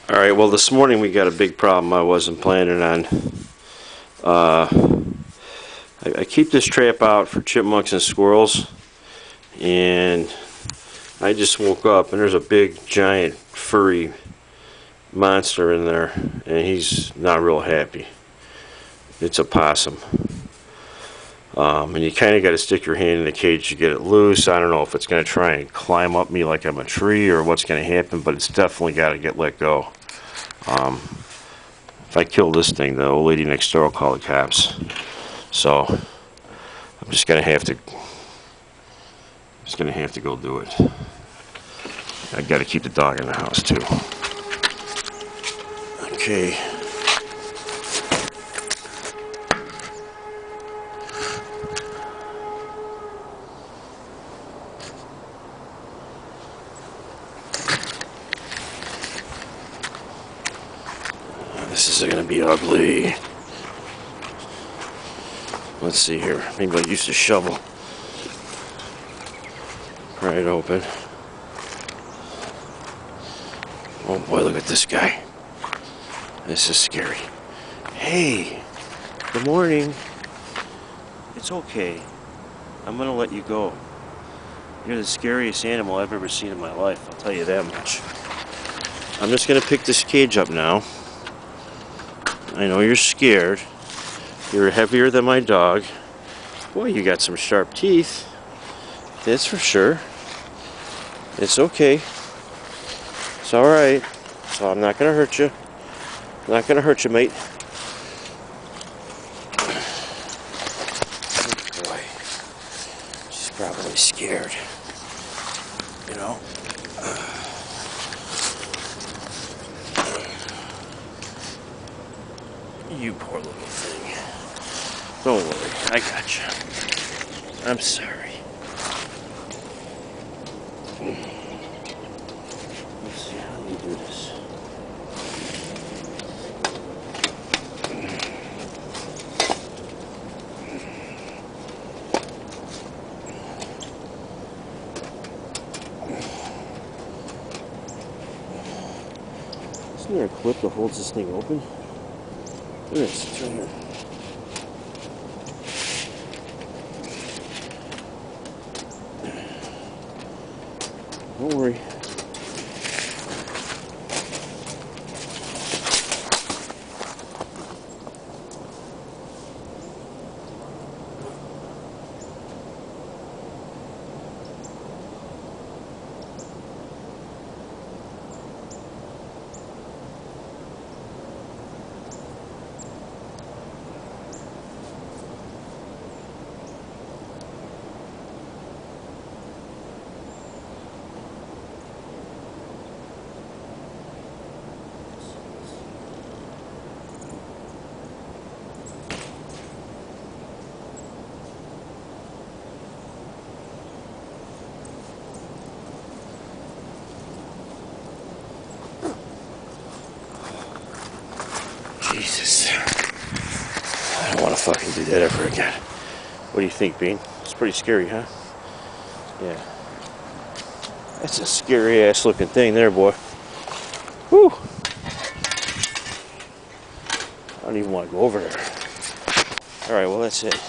Alright, well this morning we got a big problem I wasn't planning on. I keep this trap out for chipmunks and squirrels, and I just woke up and there's a big giant furry monster in there, and he's not real happy. It's a possum. And you kind of got to stick your hand in the cage to get it loose. I don't know if it's going to try and climb up me like I'm a tree or what's going to happen, but it's definitely got to get let go. If I kill this thing, the old lady next door will call the cops. So I'm just going to have to go do it. I got to keep the dog in the house too. Okay. This is going to be ugly. Let's see here. Maybe I'll use the shovel. Right open. Oh boy, look at this guy. This is scary. Hey, good morning. It's okay. I'm going to let you go. You're the scariest animal I've ever seen in my life, I'll tell you that much. I'm just going to pick this cage up now. I know you're scared. You're heavier than my dog. Boy, you got some sharp teeth. That's for sure. It's okay. It's alright. So I'm not going to hurt you. I'm not going to hurt you, mate. Oh boy. She's probably scared. You know? You poor little thing. Don't worry, I got you. I'm sorry. Let's see how you do this. Isn't there a clip that holds this thing open? There is. It's right here. Don't worry. Jesus. I don't want to fucking do that ever again. What do you think, Bean? It's pretty scary, huh? Yeah. That's a scary ass looking thing there, boy. Whew. I don't even want to go over there. Alright, well that's it.